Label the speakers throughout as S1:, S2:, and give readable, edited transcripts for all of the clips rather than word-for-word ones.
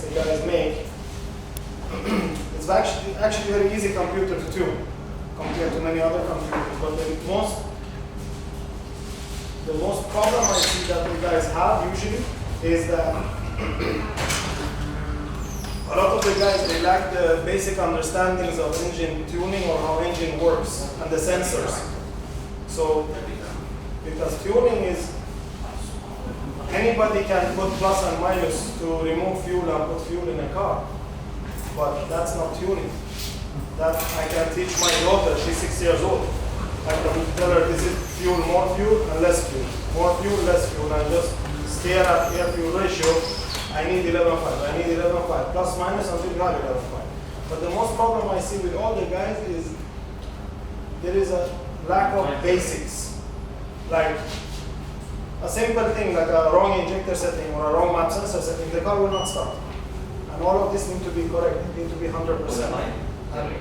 S1: the guys make, it's actually very easy computer to tune compared to many other computers. But the most problem I see that the guys have usually is that a lot of the guys, they lack the basic understandings of engine tuning or how engine works and the sensors. So, because tuning is, anybody can put plus and minus to remove fuel and put fuel in a car. But that's not tuning. That I can teach my daughter, she's 6 years old. I can tell her this is fuel, more fuel and less fuel. More fuel, less fuel, and just stare at air fuel ratio. I need 11.5, I need 11.5, plus minus until you have 11.5. But the most problem I see with all the guys is there is a lack of basics. Like a simple thing like a wrong injector setting or a wrong map sensor setting, the car will not start. And all of this need to be correct, it need to be 100%. And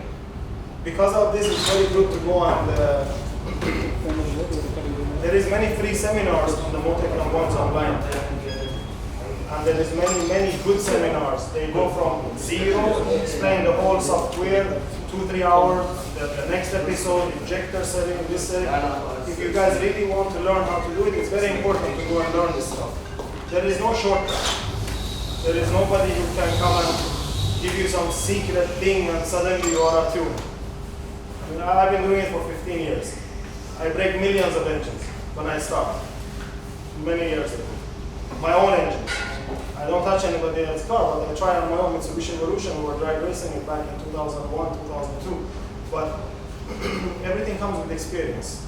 S1: because of this, it's very good to go on the there is many free seminars on the MOTEC ones online. And there is many good seminars. They go from zero, explain the whole software, 2-3 hours, the next episode, injector setting, this setting. If you guys really want to learn how to do it, it's very important to go and learn this stuff. There is no shortcut. There is nobody who can come and give you some secret thing and suddenly you are a tune. I mean, I've been doing it for 15 years. I break millions of engines when I start, many years ago. My own engines. I don't touch anybody else's car, but I try on my own Mitsubishi Evolution. We were drag racing it back in 2001, 2002. But everything comes with experience.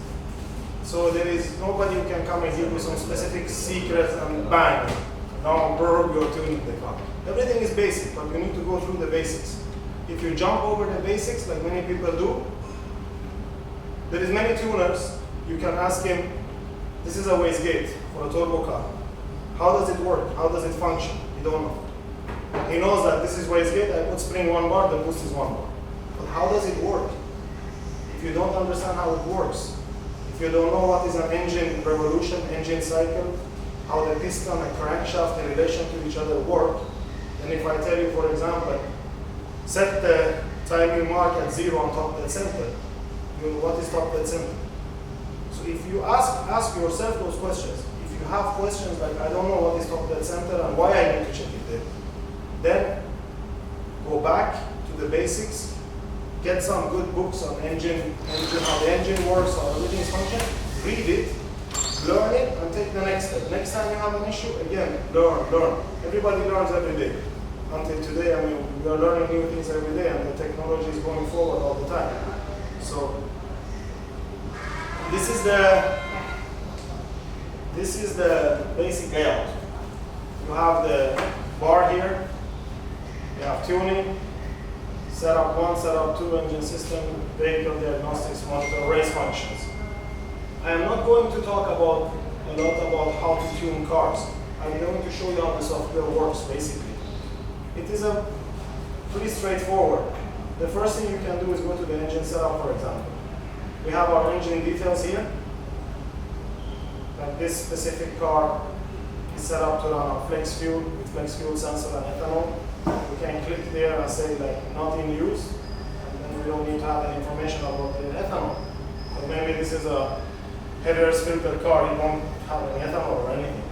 S1: So there is nobody who can come and give you some specific secrets and bang, now you're tuning the car. Everything is basic, but you need to go through the basics. If you jump over the basics, like many people do, there is many tuners. You can ask him, this is a wastegate for a turbo car. How does it work? How does it function? You don't know. He knows that this is wastegate, I put spring 1 bar, the boost is 1 bar. But how does it work? If you don't understand how it works, if you don't know what is an engine revolution, engine cycle, how the piston and crankshaft in relation to each other work, then if I tell you, for example, set the timing mark at 0 on top dead center, you know what is top dead center. So if you ask yourself those questions, if you have questions like, I don't know what is top dead center and why I need to check it there, then go back to the basics, get some good books on engine, how the engine works, how everything is functioning, read it, learn it, and take the next step. Next time you have an issue, again, learn. Everybody learns every day. Until today, I mean, we are learning new things every day, and the technology is going forward all the time. So, this is the basic layout. You have the bar here, you have tuning, setup 1, setup 2, engine system, vehicle diagnostics, monitor, race functions. I am not going to talk a lot about how to tune cars. I'm going to show you how the software works, basically. It is a pretty straightforward. The first thing you can do is go to the engine setup, for example. We have our engine details here. Like this specific car is set up to run on flex fuel with flex fuel sensor and ethanol. We can click there and say like not in use, and then we don't need to have any information about the ethanol. But maybe this is a headers filter car, you don't have any ethanol or anything.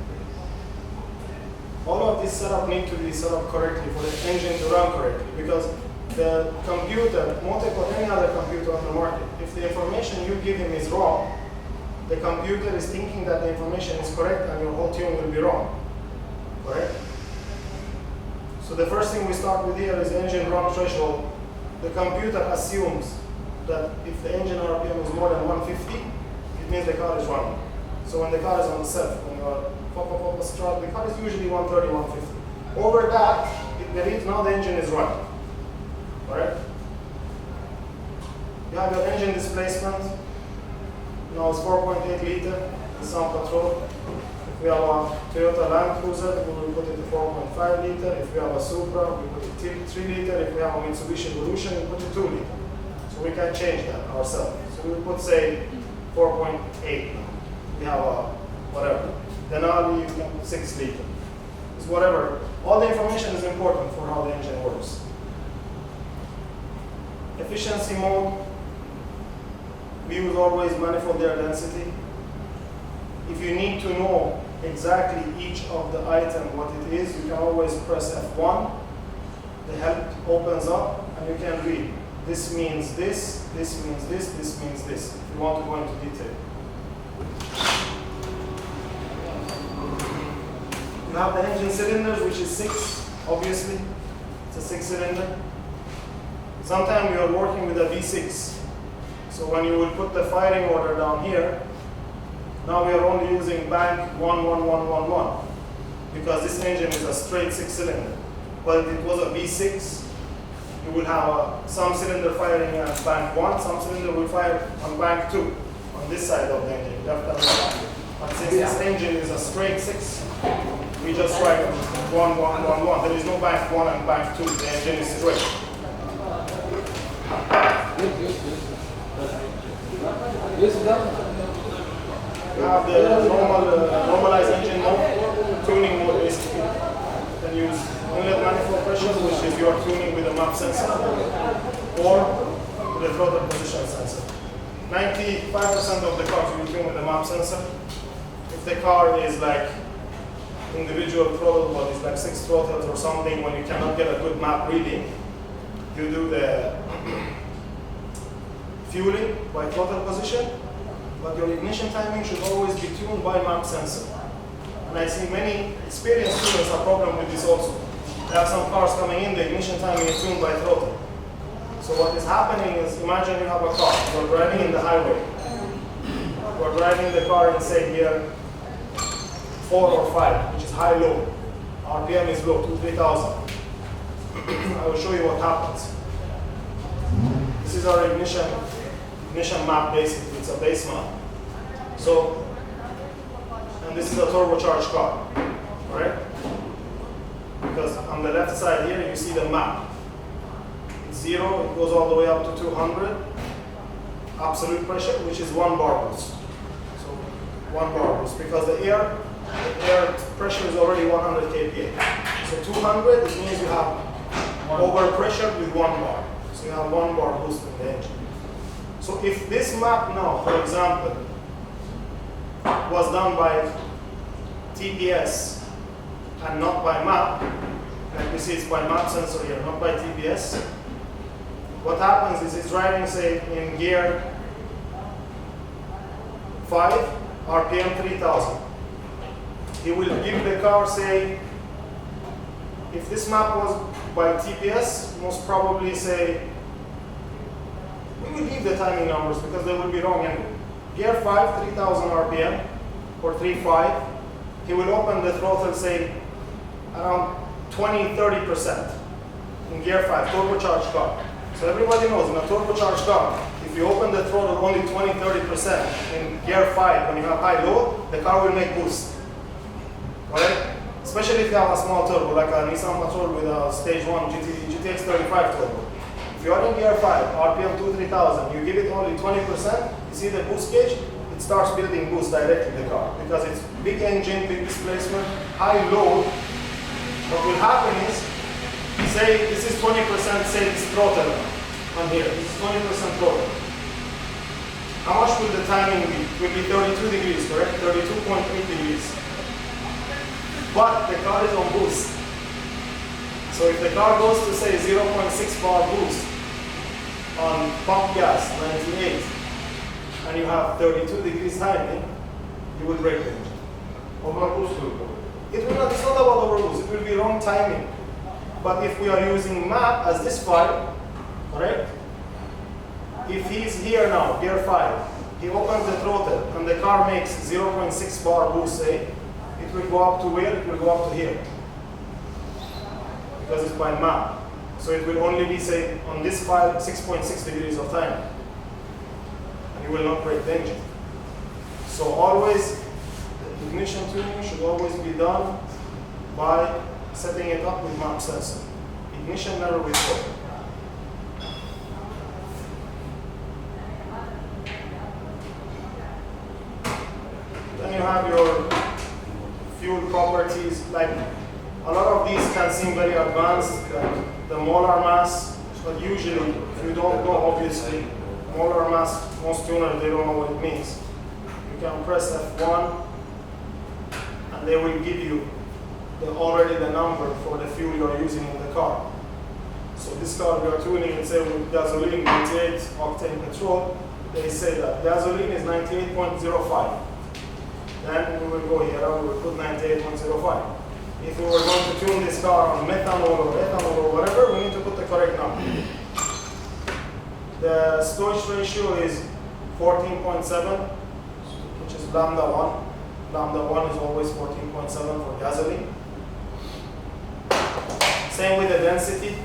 S1: All of this setup needs to be set up correctly for the engine to run correctly, because the computer, MOTEC or any other computer on the market, if the information you give him is wrong, the computer is thinking that the information is correct and your whole tune will be wrong. Correct? So the first thing we start with here is engine run threshold. The computer assumes that if the engine RPM is more than 150, it means the car is running. So when the car is on the self, when you are start, the car is usually 130, 150. Over that, it believes now the engine is running. Correct? You have your engine displacement. Now it's 4.8 liter, it's sound control. If we have a Toyota Land Cruiser, we will put it to 4.5 liter. If we have a Supra, we put it 3 liter. If we have a Mitsubishi Evolution, we put it 2 liter. So we can change that ourselves. So we put, say, 4.8 now. We have a whatever. Then now we can put 6 liter. is whatever. All the information is important for how the engine works. Efficiency mode, we use always manifold air density. If you need to know exactly each of the item what it is, you can always press F1. The help opens up and you can read. This means this means this means this. If you want to go into detail. You have the engine cylinders, which is 6, obviously. It's a 6-cylinder. Sometimes you are working with a V6. So when you will put the firing order down here, now we are only using bank 11111 because this engine is a straight 6-cylinder. But if it was a V6, you will have some cylinder firing at bank 1, some cylinder will fire on bank 2, on this side of the engine, left and right. But since this engine is a straight 6, we just write 1111. There is no bank 1 and bank 2, the engine is straight. You have the normalized engine mode, tuning mode basically. You can use inlet manifold pressure, which is your tuning with a map sensor, or with a throttle position sensor. 95% of the cars you will tune with a map sensor. If the car is like individual throttle bodies, like 6 throttles or something, when you cannot get a good map reading, you do the fueling by throttle position, but your ignition timing should always be tuned by map sensor. And I see many experienced students have problem with this also. They have some cars coming in, the ignition timing is tuned by throttle. So what is happening is, imagine you have a car, you're driving in the highway. You're driving the car in, say, gear 4 or 5, which is high-low. RPM is low, 2,000-3,000. I will show you what happens. This is our ignition map basically, it's a base map. So, and this is a turbocharged car, right? Because on the left side here you see the map. It's 0, it goes all the way up to 200. Absolute pressure, which is 1 bar boost. So 1 bar boost, because the air pressure is already 100 kPa. So 200, it means you have overpressure with 1 bar. So you have 1 bar boost in the engine. So if this map now, for example, was done by TPS and not by map, like you see it's by map sensor here, not by TPS, what happens is it's driving, say, in gear 5, RPM 3000. He will give the car, say, if this map was by TPS, most probably say, we will leave the timing numbers because they will be wrong anyway. Gear 5, 3000 RPM, or 3.5, he will open the throttle, say, around 20-30% in gear 5, turbocharged car. So everybody knows in a turbocharged car, if you open the throttle only 20-30% in gear 5 when you have high-low, the car will make boost. Alright? Especially if you have a small turbo, like a Nissan Patrol with a stage 1 GTX 35 turbo. If you are in gear 5, RPM 2-3,000, you give it only 20%, you see the boost gauge, it starts building boost directly in the car. Because it's big engine, big displacement, high load. What will happen is, say this is 20%, say this throttle on here, this is 20% throttle. How much will the timing be? It will be 32 degrees, correct? 32.8 degrees. But the car is on boost. So if the car goes to, say, 0.6 bar boost on pump gas, 98, and you have 32 degrees timing, you will break the engine.
S2: Overboost will go.
S1: It will not, it's not about overboost, it will be wrong timing. But if we are using map as this file, correct? If he's here now, gear 5, he opens the throttle and the car makes 0.6 bar boost, say, it will go up to where? It will go up to here. Because it's by map. So it will only be, say, on this file, 6.6 degrees of time. And you will not break the engine. So always, the ignition tuning should always be done by setting it up with map sensor. Ignition never with throttle. Then you have your fuel properties, like A lot of these can seem very advanced, like the molar mass, but usually, if you don't know, obviously, molar mass, most tuners, they don't know what it means. You can press F1, and they will give you already the number for the fuel you're using in the car. So this car we are tuning, it say with gasoline 98 octane petrol, they say that gasoline is 98.05. Then we will go here and we will put 98.05. If we were going to tune this car on methanol or ethanol or whatever, we need to put the correct number. The stowage ratio is 14.7, which is lambda 1. Lambda 1 is always 14.7 for gasoline. Same with the density.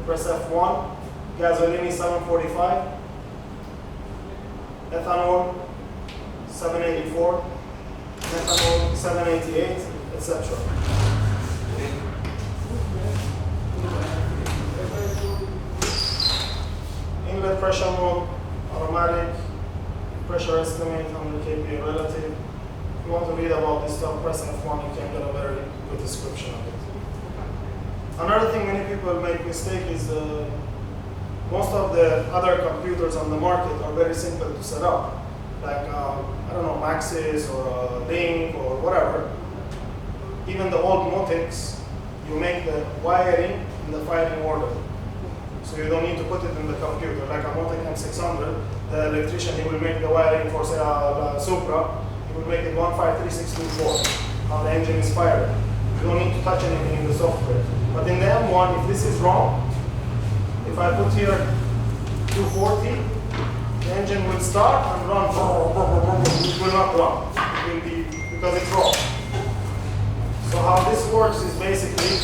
S1: Press F1. Gasoline is 745. Ethanol 784. Methanol 788, etc. Inlet pressure mode, automatic, pressure estimate, 100 kPa relative. If you want to read about this stuff, press F1, you can get a very good description of it. Another thing many people make mistake is most of the other computers on the market are very simple to set up. Like, I don't know, Maxis or Link or whatever. Even the old MOTECs, you make the wiring in the firing order. So you don't need to put it in the computer. Like a MOTEC M600, the electrician, he will make the wiring for, say, a Supra. He will make it 153624, how the engine is fired. You don't need to touch anything in the software. But in the M1, if this is wrong, if I put here 240, the engine will start and run. It will not run. It will be, because it's wrong. So how this works is basically,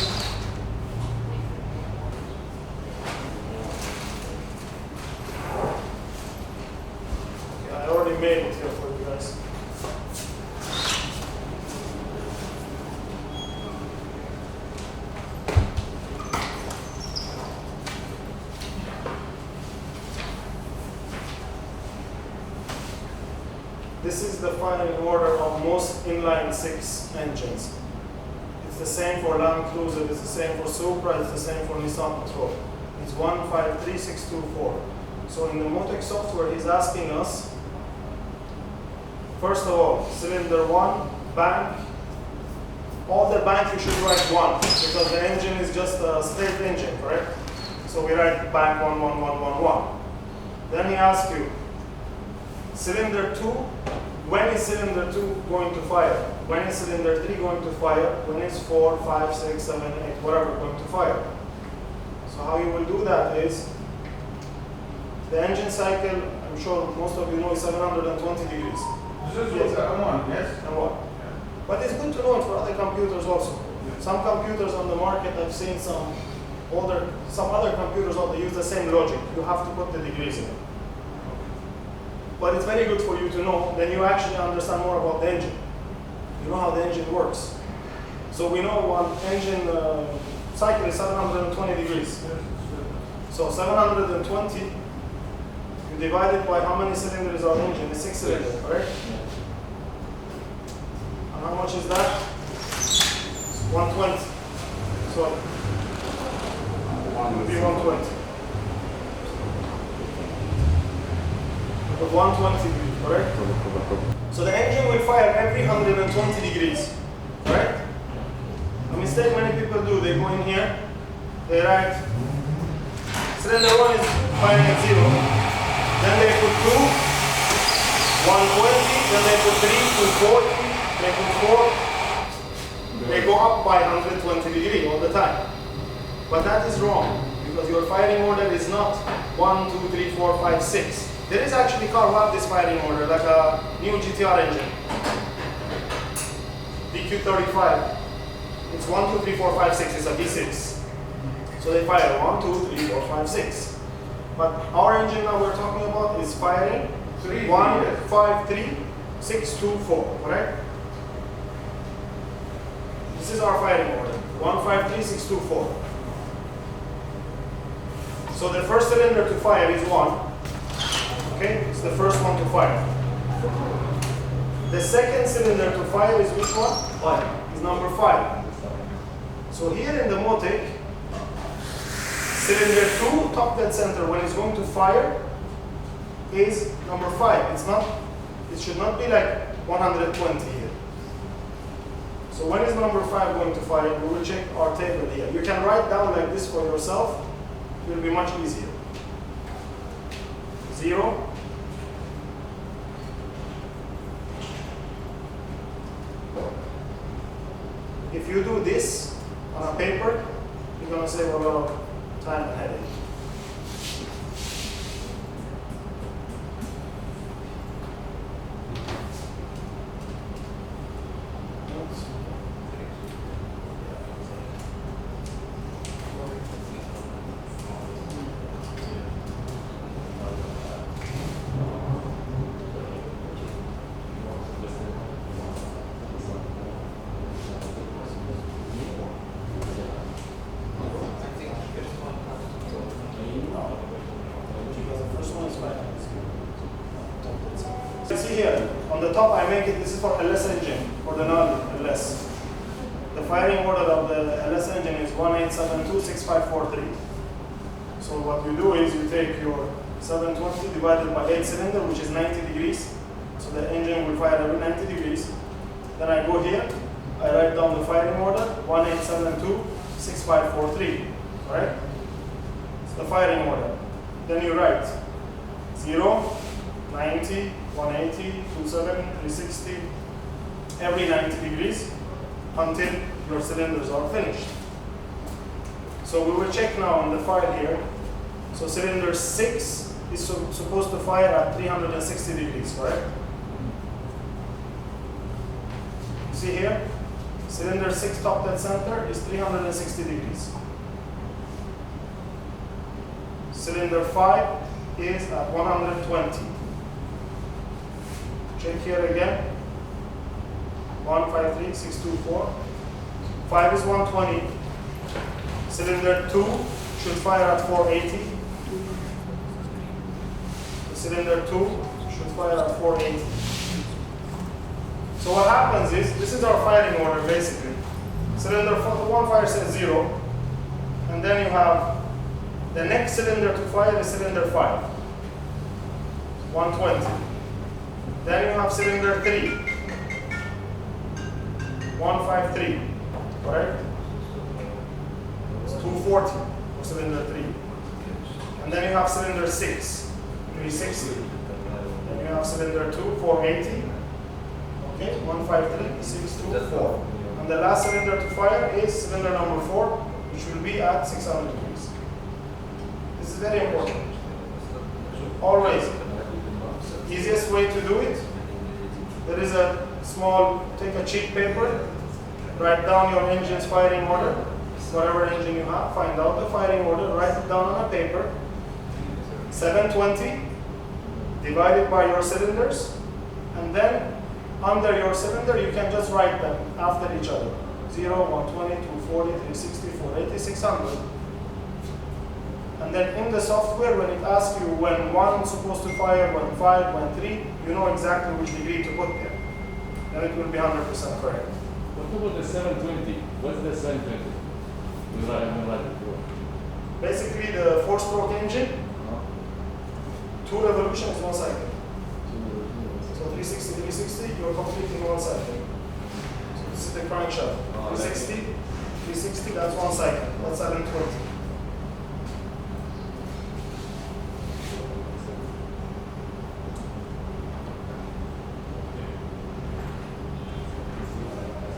S1: I already made it here for you guys. This is the firing order of most inline 6 engines. It's the same for Land Cruiser, it's the same for Supra, it's the same for Nissan Patrol. It's 153624. So in the MOTEC software, he's asking us, first of all, cylinder 1, bank. All the bank you should write 1, because the engine is just a straight engine, correct? So we write bank 11111. Then he asks you, cylinder 2, when is cylinder 2 going to fire? When is cylinder 3 going to fire? When is 4, 5, 6, 7, 8, whatever going to fire? So how you will do that is, the engine cycle, I'm sure most of you know, is 720 degrees.
S2: This is what M1, yes?
S1: M1. But it's good to know it for other computers also. Some computers on the market, I've seen some other computers also use the same logic. You have to put the degrees in. But it's very good for you to know, then you actually understand more about the engine. You know how the engine works. So we know one engine cycle is 720 degrees. So 720, you divide it by how many cylinders are in the engine? It's 6 cylinders, correct? And how much is that? 120. So it will be 120. Of 120 degrees, correct? So the engine will fire every 120 degrees, correct? A mistake many people do, they go in here, they write, cylinder 1 is firing at 0, then they put 2, 120, then they put 3, 240, they put 4, they go up by 120 degrees all the time. But that is wrong, because your firing order is not 1, 2, 3, 4, 5, 6. There is actually car who have this firing order, like a new GTR engine. DQ35. It's 1, 2, 3, 4, 5, 6. It's a V6. So they fire 1, 2, 3, 4, 5, 6. But our engine now we're talking about is firing 1, 5, 3, 6, 2, 4. Correct? This is our firing order. 1, 5, 3, 6, 2, 4. So the first cylinder to fire is 1. Okay, it's the first one to fire. The second cylinder to fire is which one? 5. Is number 5. So here in the MOTEC, cylinder 2, top dead center, when it's going to fire, is number 5. It should not be like 120 here. So when is number 5 going to fire? We will check our table here. You can write down like this for yourself. It will be much easier. 0. If you do this on a paper, you're going to save a lot of time and headache. You see here, on the top I make it, this is for LS engine, for the non-LS. The firing order of the LS engine is 18726543. So what you do is you take your 720 divided by 8 cylinder, which is 90 degrees. So the engine will fire every 90 degrees. Then I go here, I write down the firing order, 18726543, right? It's the firing order. Then you write 0, 90, 180, 27, 360, every 90 degrees until your cylinders are finished. So we will check now on the file here. So cylinder 6 is supposed to fire at 360 degrees, correct? You see here, cylinder 6 top dead center is 360 degrees. Cylinder 5 is at 120. Check here again. 153624. 5 is 120. Cylinder 2 should fire at 480. Cylinder 2 should fire at 480. So what happens is, this is our firing order basically. Cylinder 1 fires at 0, and then you have the next cylinder to fire is cylinder 5, 120. Then you have cylinder 3, 153, correct? It's 240 for cylinder 3. And then you have cylinder 6, 360. Then you have cylinder 2, 480. Okay, 153, 624. And the last cylinder to fire is cylinder number 4, which will be at 600 degrees. This is very important. Always. Easiest way to do it, there is a small, take a cheap paper, write down your engine's firing order, whatever engine you have, find out the firing order, write it down on a paper, 720 divided by your cylinders, and then under your cylinder you can just write them after each other. 0, 120, 240, 360, 480, 600. And then in the software, when it asks you when 1 is supposed to fire, when 5, when 3, you know exactly which degree to put there. And it will be 100% correct.
S3: What about the 720? What's the 720?
S1: Basically, the 4-stroke engine, 2 revolutions, 1 cycle. So 360, 360, you're completing 1 cycle. So this is the crankshaft. 360, 360, that's 1 cycle. That's 720.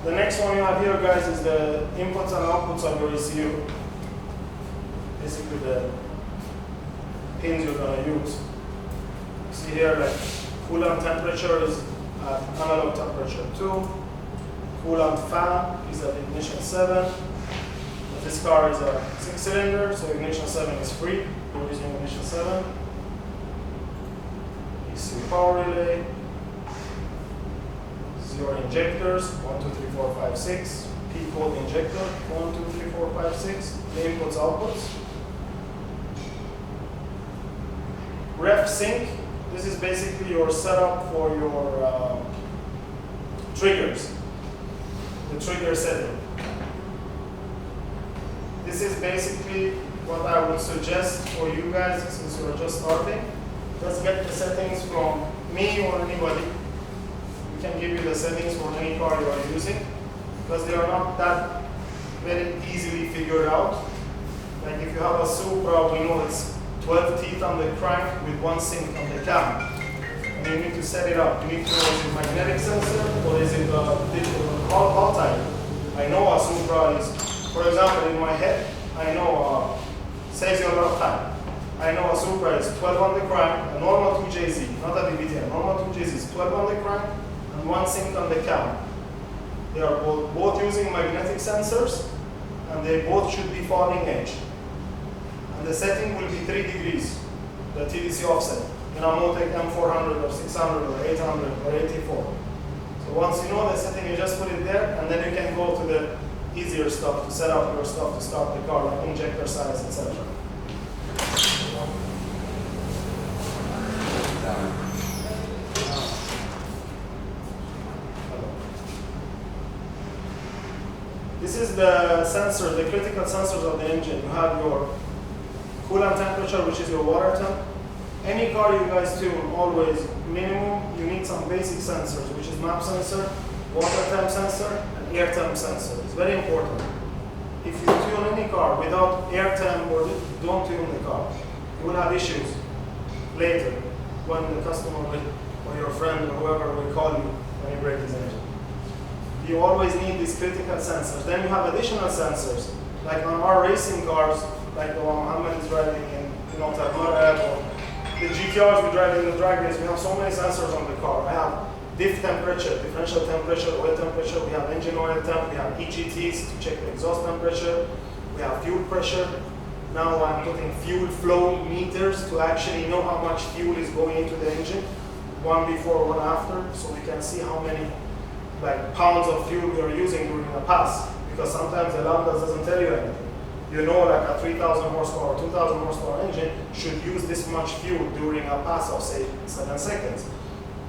S1: The next one you have here, guys, is the inputs and outputs of your ECU. Basically, the pins you're going to use. See here, like coolant temperature is at analog temperature 2. Coolant fan is at ignition 7. This car is a 6-cylinder, so ignition 7 is free. We're using ignition 7. ECU power relay. Your injectors, 1, 2, 3, 4, 5, 6. P-code injector, 1, 2, 3, 4, 5, 6. The inputs, outputs. Ref sync, this is basically your setup for your triggers. The trigger setting. this is basically what I would suggest for you guys since you're just starting. Just get the settings from me or anybody. We can give you the settings for any car you are using because they are not that very easily figured out. Like if you have a Supra, we know it's 12 teeth on the crank with one sink on the cam. And you need to set it up. You need to know is it magnetic sensor or is it digital Hall type. I know a Supra is, for example, in my head, I know saves you a lot of time. I know a Supra is 12 on the crank, a normal 2JZ, not a DVT, a normal 2JZ is 12 on the crank and one sink on the cam. They are both using magnetic sensors and they both should be falling edge. And the setting will be 3 degrees, the TDC offset, in a MOTEC M400 or 600 or 800 or 84. So once you know the setting, you just put it there and then you can go to the easier stuff to set up your stuff to start the car, like injector settings, etc. This is the sensor, the critical sensors of the engine. You have your coolant temperature, which is your water temp. Any car you guys tune, always minimum, you need some basic sensors, which is map sensor, water temp sensor, and air temp sensor. It's very important. If you tune any car without air temp or don't tune the car, you will have issues later when the customer will, or your friend or whoever will call you when you break his engine. You always need these critical sensors. Then you have additional sensors, like on our racing cars, like the one Mohammed is driving in MOTEC, or the GTRs we drive in the drag race. We have so many sensors on the car. I have diff temperature, differential temperature, oil temperature. We have engine oil temp. We have EGTs to check the exhaust temperature. We have fuel pressure. Now I'm putting fuel flow meters to actually know how much fuel is going into the engine, one before, one after, so we can see how many pounds of fuel we are using during a pass. Because sometimes the lambda doesn't tell you anything. You know, like a 3,000 horsepower or 2,000 horsepower engine should use this much fuel during a pass of say 7 seconds.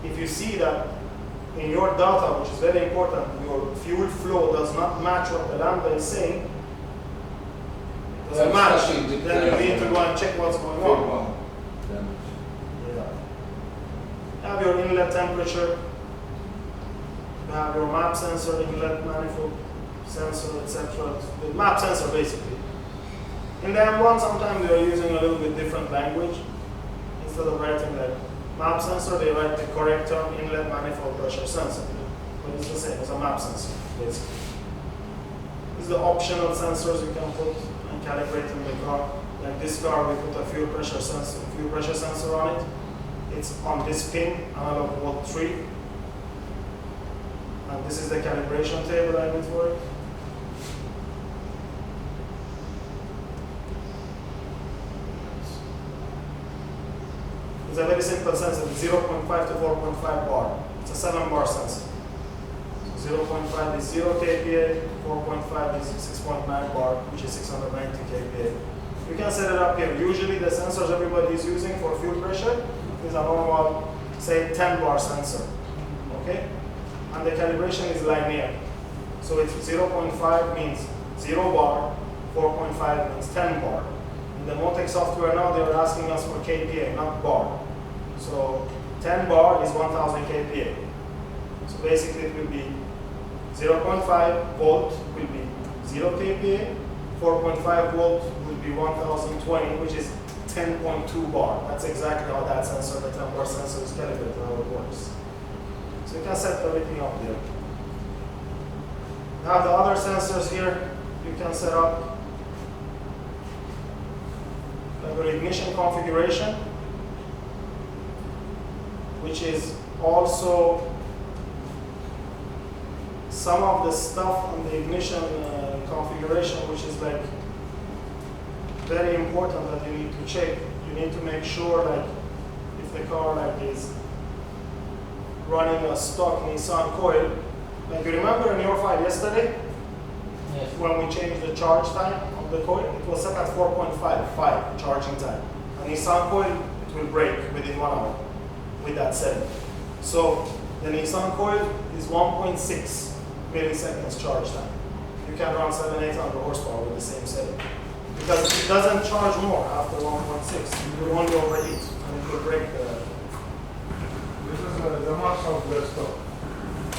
S1: If you see that in your data, which is very important, your fuel flow does not match what the lambda is saying, doesn't match, then you need to go and check what's going on. You have your inlet temperature, you have your map sensor, inlet manifold sensor, etc. The map sensor basically. In the M1, sometimes they are using a little bit different language. Instead of writing the map sensor, they write the correct term, inlet manifold pressure sensor. But it's the same, it's a map sensor, basically. These are the optional sensors you can put and calibrate in the car. Like this car, we put a fuel pressure sensor on it. It's on this pin, analog volt 3. And this is the calibration table I need for it. It's a very simple sensor, 0.5 to 4.5 bar. It's a 7 bar sensor. So 0.5 is 0 kPa, 4.5 is 6.9 bar, which is 690 kPa. You can set it up here. Usually the sensors everybody is using for fuel pressure is a normal, say 10 bar sensor. Okay? And the calibration is linear. So it's 0.5 means 0 bar, 4.5 means 10 bar. In the MOTEC software now, they're asking us for kPa, not bar. So 10 bar is 1000 kPa. So basically it will be 0.5 volt will be 0 kPa, 4.5 volt will be 1020, which is 10.2 bar. That's exactly how that sensor, the 10 bar sensor is calibrated, how it works. So you can set everything up there. Now the other sensors here, you can set up your ignition configuration, which is also some of the stuff on the ignition configuration, which is like very important that you need to check. You need to make sure like if the car like is running a stock Nissan coil, like you remember in your file yesterday,
S4: Yes.
S1: when we changed the charge time of the coil, it was set at 4.5 charging time. A Nissan coil, it will break within 1 hour with that setting. So the Nissan coil is 1.6 milliseconds charge time. you can run 700-800 horsepower with the same setting. Because it doesn't charge more after 1.6. You will only overheat and it will break the...
S2: This is the max of the stock.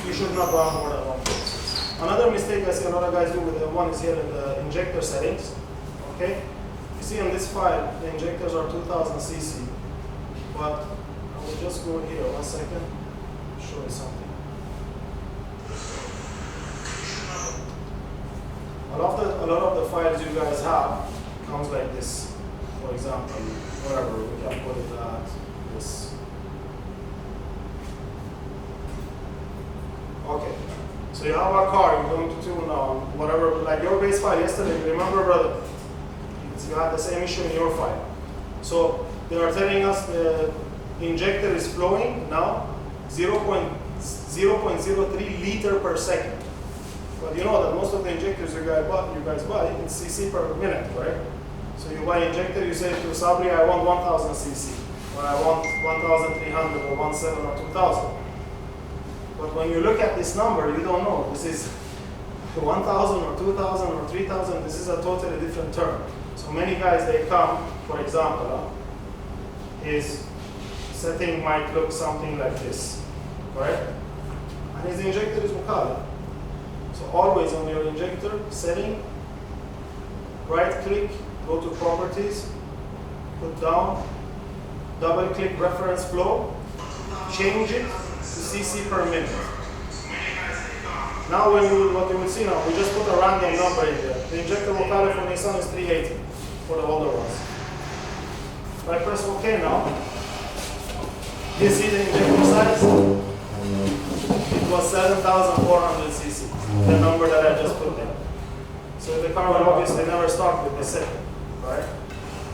S1: You should not run more than 1.6. Another mistake I see a lot of guys do with the one is here in the injector settings. Okay? You see on this file, the injectors are 2000 cc. But I will just go here 1 second, show you something. A lot of the files you guys have comes like this. For example, whatever, we can put it at this. Okay, so you have a car, you're going to tune on whatever, like your base file yesterday, remember brother? You had the same issue in your file. So they are telling us the injector is flowing now 0.03 liter per second. But you know that most of the injectors you guys buy, it's cc per minute, right? So you buy injector, you say to Sabri, I want 1000 cc, or I want 1300 or 17 or 2000. But when you look at this number, you don't know. This is 1000 or 2000 or 3000, this is a totally different term. So many guys, they come, for example, his setting might look something like this, correct? And his injector is Mukala. So always on your injector setting, right click, go to properties, put down, double click reference flow, change it to cc per minute. Now what you will see now, we just put a random number in there. The injector Mukala for Nissan is 380 for the older ones. If I press OK now, you see the injector size? It was 7,400 cc, the number that I just put there. So the car will obviously never start with the setting, right?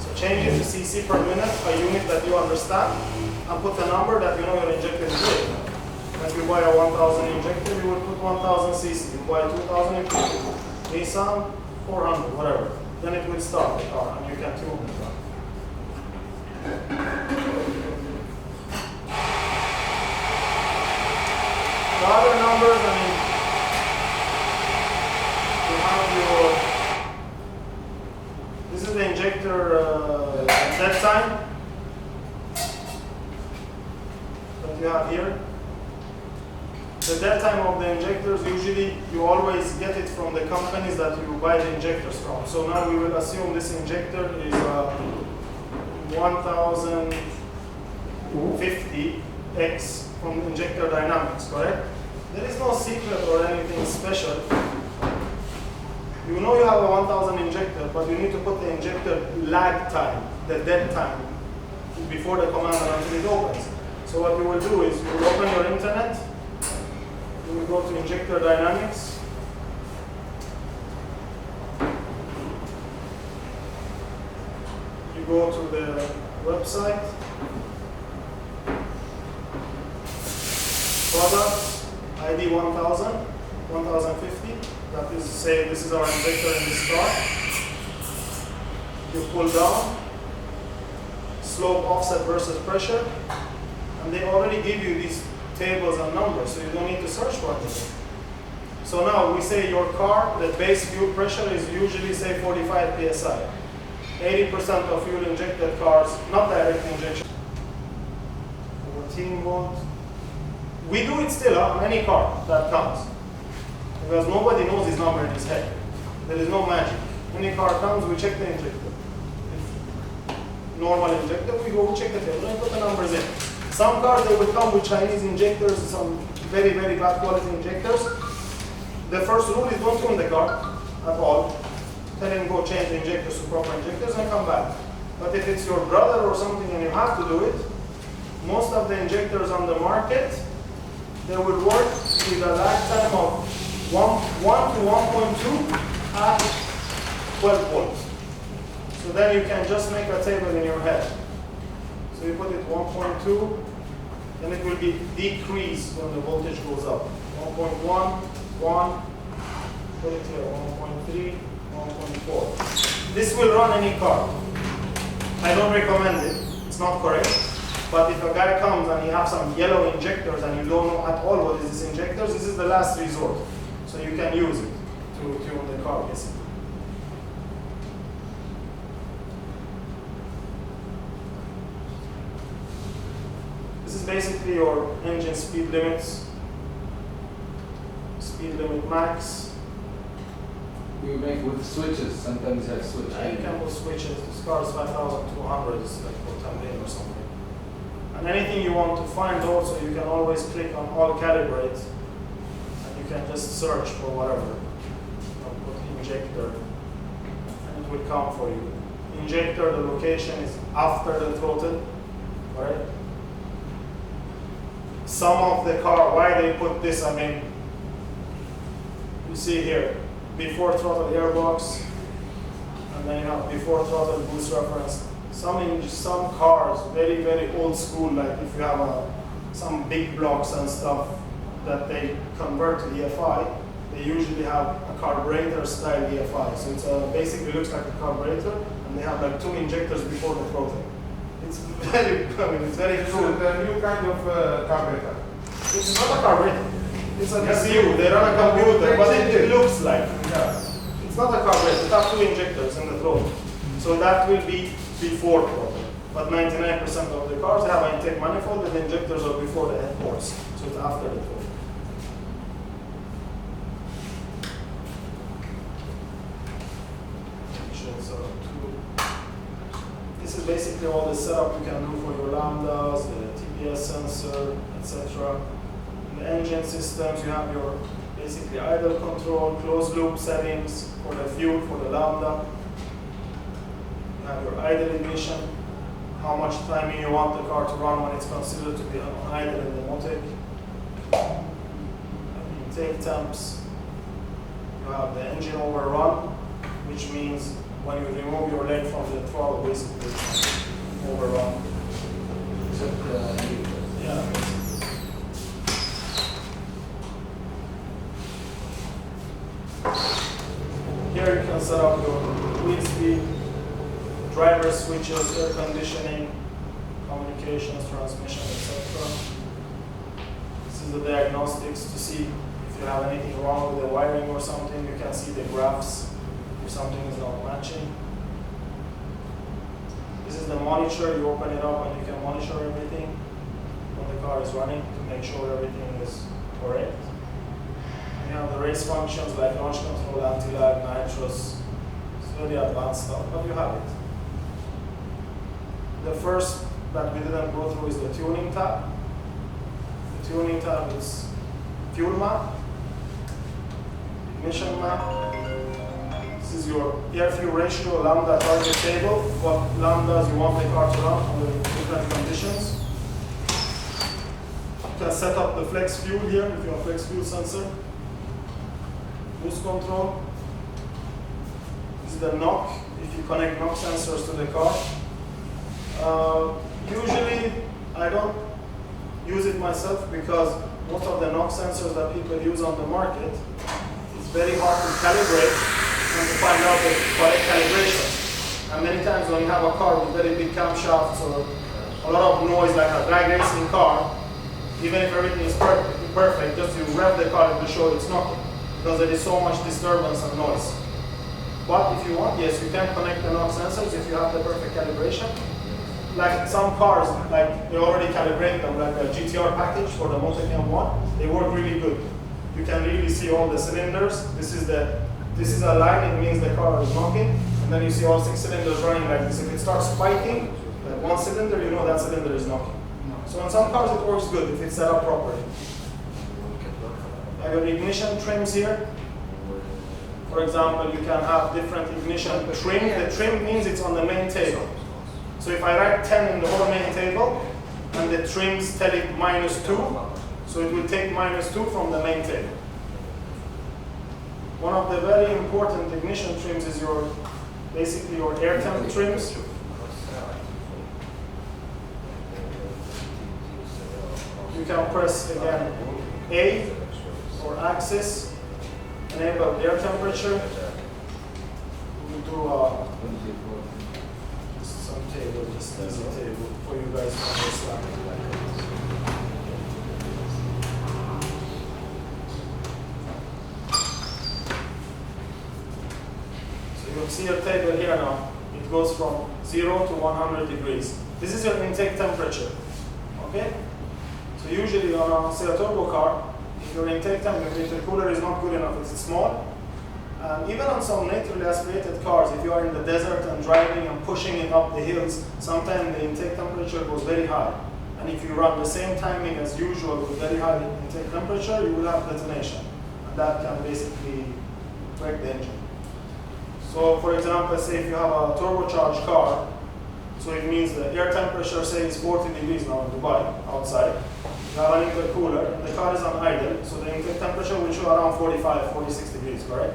S1: So change it to cc per minute, a unit that you understand, and put the number that you know your injector is doing. If you buy a 1000 injector, you will put 1000 cc. You buy 2000, you put Nissan 400, whatever. Then it will start the car, and you can tune the car. The other numbers, I mean, you have your, this is the injector dead time that you have here. The dead time of the injectors, usually you always get it from the companies that you buy the injectors from. So now we will assume this injector is 1050X from Injector Dynamics, correct? There is no secret or anything special. You know you have a 1000 injector, but you need to put the injector lag time, the dead time, before the command until it opens. So what you will do is you will open your internet, you will go to Injector Dynamics. You go to the website, products, ID 1000, 1050. That is, say this is our injector in this car. You pull down, slope, offset versus pressure, and they already give you these tables and numbers, so you don't need to search for anything. So now we say your car, the base fuel pressure is usually say 45 psi. 80% of fuel injected cars, not direct injection. 14 volt. We do it still on any car that comes, because nobody knows his number in his head. There is no magic. Any car comes, we check the injector. If normal injector, we go check the table and put the numbers in. Some cars, they will come with Chinese injectors, some very, very bad quality injectors. The first rule is don't tune the car at all. Tell him go change the injectors to proper injectors and come back. But if it's your brother or something and you have to do it, most of the injectors on the market, they will work with a lag time of 1 to 1.2 at 12 volts. So then you can just make a table in your head. So you put it 1.2, then it will be decreased when the voltage goes up. 1.1, 1, put it here, 1.3, 1.4. This will run any car. I don't recommend it, it's not correct. But if a guy comes and he has some yellow injectors and you don't know at all what is this injectors, this is the last resort. So you can use it. to tune the car basically. This is basically your engine speed limits, speed limit max.
S3: You make with switches, sometimes you have switch.
S1: You can put switches. This car is 5,200, it's like for 10 days or something. And anything you want to find also, you can always click on all calibrate, and you can just search for whatever. I'll put injector, and it will come for you. Injector, the location is after the throttle, right? Some of the car, why they put this, I mean, you see here, before throttle airbox, and then you have before throttle boost reference. Some cars, very, very old school, like if you have some big blocks and stuff that they convert to EFI, they usually have a carburetor style EFI. So it's basically looks like a carburetor, and they have like 2 injectors before the throttle. It's very, I mean, it's very cool.
S2: It's a new kind of carburetor.
S1: It's not a carburetor. It's an ECU. They run a computer, but it looks like.
S2: Yeah.
S1: It's not a carburetor. It has 2 injectors in the throttle. So that will be before throttle. But 99% of the cars have an intake manifold, and the injectors are before the head ports. So it's after the throttle. This is basically all the setup you can do for your lambdas, the TPS sensor, etc. In the engine systems, you have your basically idle control, closed loop settings for the fuel, for the lambda. You have your idle ignition, how much timing you want the car to run when it's considered to be on idle in the MOTEC. Intake temps. You have the engine overrun, which means when you remove your leg from the throttle, basically overrun. Yeah. Here you can set up your wheel speed, driver switches, air conditioning, communications, transmission, etc. This is the diagnostics to see if you have anything wrong with the wiring or something. You can see the graphs if something is not matching. This is the monitor. You open it up and you can monitor everything when the car is running to make sure everything is correct. You have the race functions like launch control, anti-lag, nitrous. It's very advanced stuff, but you have it. The first that we didn't go through is the tuning tab. The tuning tab is fuel map, ignition map. This is your air-fuel ratio, lambda target table, what lambdas you want the car to run under different conditions. You can set up the flex fuel here if you have flex fuel sensor. Boost control. This is the knock, if you connect knock sensors to the car. Usually, I don't use it myself because most of the knock sensors that people use on the market, it's very hard to calibrate and to find out the correct calibration. And many times when you have a car with very big camshafts or a lot of noise like a drag racing car, even if everything is perfect, just you rev the car to show it's knocking because there is so much disturbance and noise. But if you want, yes, you can connect the knock sensors if you have the perfect calibration. Like some cars, like they already calibrate them, like a GTR package for the MOTEC M1, they work really good. You can really see all the cylinders. This is a line, it means the car is knocking, and then you see all 6 cylinders running like this. If it starts spiking, like 1 cylinder, you know that cylinder is knocking. So in some cars it works good if it's set up properly. I got ignition trims here. For example, you can have different ignition trim. The trim means it's on the main table. So if I write 10 in the whole main table, and the trims tell it -2, so it will take -2 from the main table. One of the very important ignition trims is basically your air temp trims. You can press again A or axis, enable air temperature. We do some table, just as a table for you guys to understand. you see your table here now, it goes from 0 to 100 degrees. This is your intake temperature, okay? So usually on a, say, a turbo car, if your intake temperature, if the intercooler is not good enough, it's small. Even on some naturally aspirated cars, if you are in the desert and driving and pushing it up the hills, sometimes the intake temperature goes very high. And if you run the same timing as usual with very high intake temperature, you will have detonation. And that can basically wreck the engine. So for example, say if you have a turbocharged car, so it means the air temperature, say, is 40 degrees now in Dubai, outside. You have an intercooler, and the car is on idle, so the intake temperature will show around 45, 46 degrees, correct?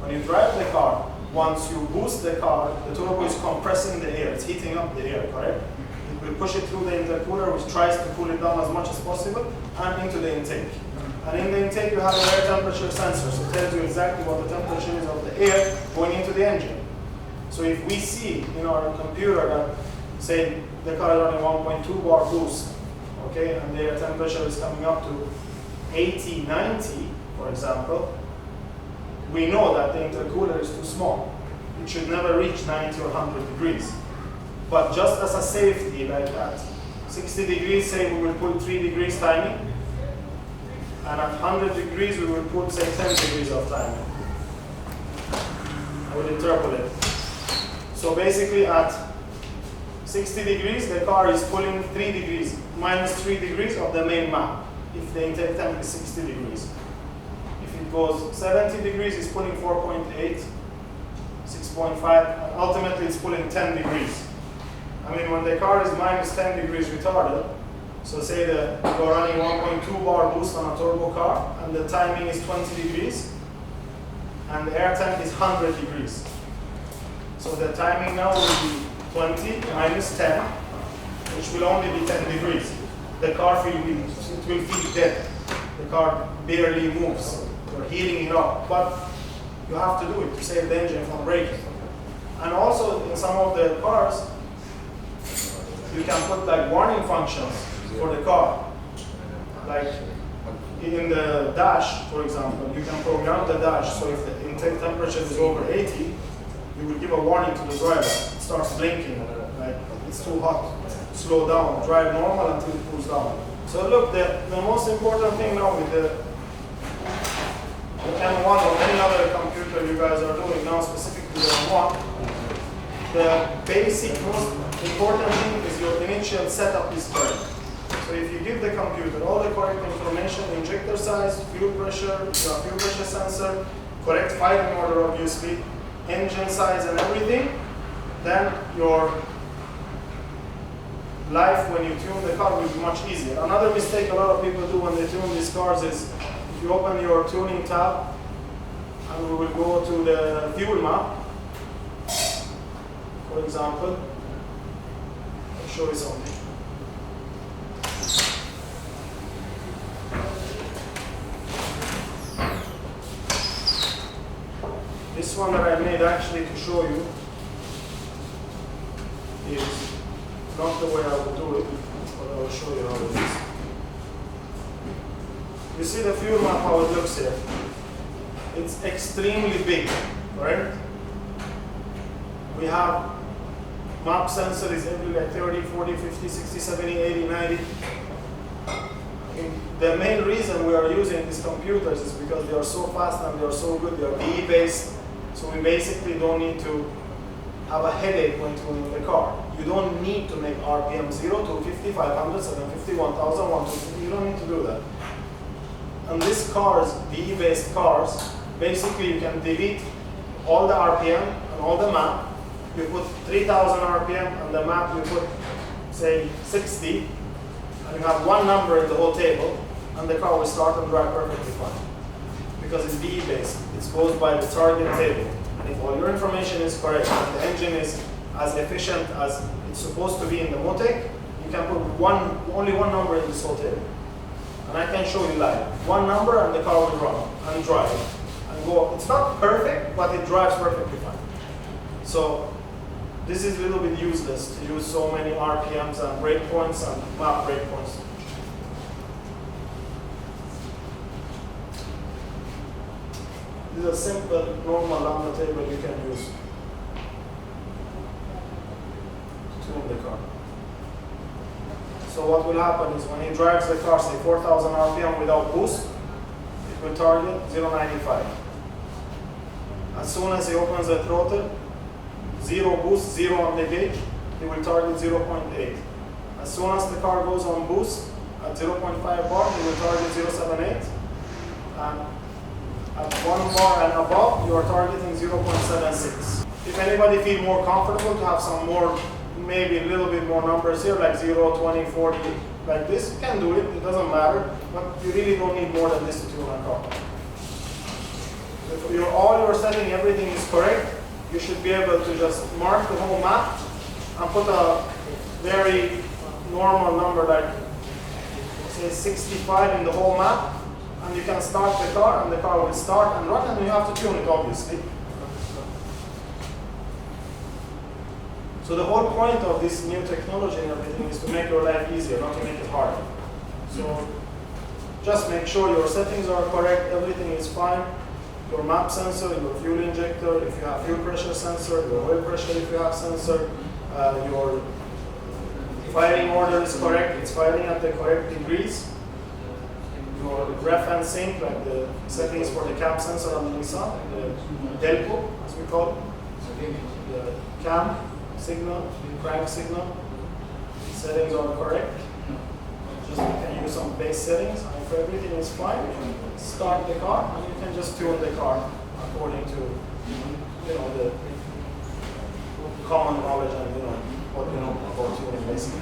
S1: When you drive the car, once you boost the car, the turbo is compressing the air, it's heating up the air, correct? It will push it through the intercooler, which tries to cool it down as much as possible, and into the intake. And in the intake, you have an air temperature sensor, so it tells you exactly what the temperature is of the air going into the engine. So if we see in our computer that, say, the car is running 1.2 bar boost, okay, and the air temperature is coming up to 80, 90, for example, we know that the intercooler is too small. It should never reach 90 or 100 degrees. But just as a safety, like at 60 degrees, say we will put 3 degrees timing, and at 100 degrees, we will put, say, 10 degrees of timing. I will interpolate. So basically at 60 degrees, the car is pulling 3 degrees, minus 3 degrees of the main map, if the intake temp is 60 degrees. If it goes 70 degrees, it's pulling 4.8, 6.5, and ultimately it's pulling 10 degrees. I mean, when the car is minus 10 degrees retarded, so say that you're running 1.2 bar boost on a turbo car, and the timing is 20 degrees, and the air temp is 100 degrees. So the timing now will be 20 minus 10, which will only be 10 degrees. The car will feel dead. The car barely moves. You're heating it up, but you have to do it to save the engine from breaking. And also in some of the cars, you can put like warning functions for the car. Like in the dash, for example, you can program the dash so if the intake temperature is over 80, you will give a warning to the driver. It starts blinking, like it's too hot. Slow down, drive normal until it cools down. So look, the most important thing now with the M1 or any other computer you guys are doing now, specifically the M1, the basic, most important thing is your initial setup is correct. So if you give the computer all the correct information, injector size, fuel pressure, your fuel pressure sensor, correct firing order obviously, engine size and everything, then your life when you tune the car will be much easier. Another mistake a lot of people do when they tune these cars is if you open your tuning tab and we will go to the fuel map, for example, I'll show you something. This one that I made actually to show you is not the way I would do it, but I will show you how it is. You see the fuel map, how it looks here. It's extremely big, right? We have map sensor is every like 30, 40, 50, 60, 70, 80, 90. The main reason we are using these computers is because they are so fast and they are so good, they are BE based, so we basically don't need to have a headache when tuning the car. You don't need to make RPM 0 to 50, 500, 750, 1000, 150, you don't need to do that. And these cars, BE based cars, basically you can delete all the RPM and all the map. You put 3000 RPM and the map you put, say, 60, and you have one number in the whole table, and the car will start and drive perfectly fine. Because it's BE based, it goes by the target table. And if all your information is correct and the engine is as efficient as it's supposed to be in the MOTEC, you can put only one number in this whole table. And I can show you live. One number and the car will run and drive and go. It's not perfect, but it drives perfectly fine. So this is a little bit useless to use so many RPMs and breakpoints and map breakpoints. This is a simple, normal lambda table you can use. So what will happen is when he drives the car, say 4,000 RPM without boost, it will target 0.95. As soon as he opens the throttle, zero boost, zero on the gauge, he will target 0.8. As soon as the car goes on boost at 0.5 bar, he will target 0.78. And at 1 bar and above, you are targeting 0.76. If anybody feel more comfortable to have some more, maybe a little bit more numbers here, like 0, 20, 40, like this, you can do it, it doesn't matter, but you really don't need more than this to tune a car. If all your setting, everything is correct, you should be able to just mark the whole map and put a very normal number like say 65 in the whole map, and you can start the car and the car will start and run, and you have to tune it obviously. So the whole point of this new technology and everything is to make your life easier, not to make it harder. So just make sure your settings are correct, everything is fine. Your map sensor, your fuel injector, if you have fuel pressure sensor, your oil pressure if you have sensor, your firing order is correct, it's firing at the correct degrees. Your ref and sync, like the settings for the cam sensor on the Nissan, the Delco, as we call it, the cam signal, crank signal, settings are correct. Just you can use some base settings, and if everything is fine, start the car, and you can just tune the car according to the common knowledge and what you know about tuning basically.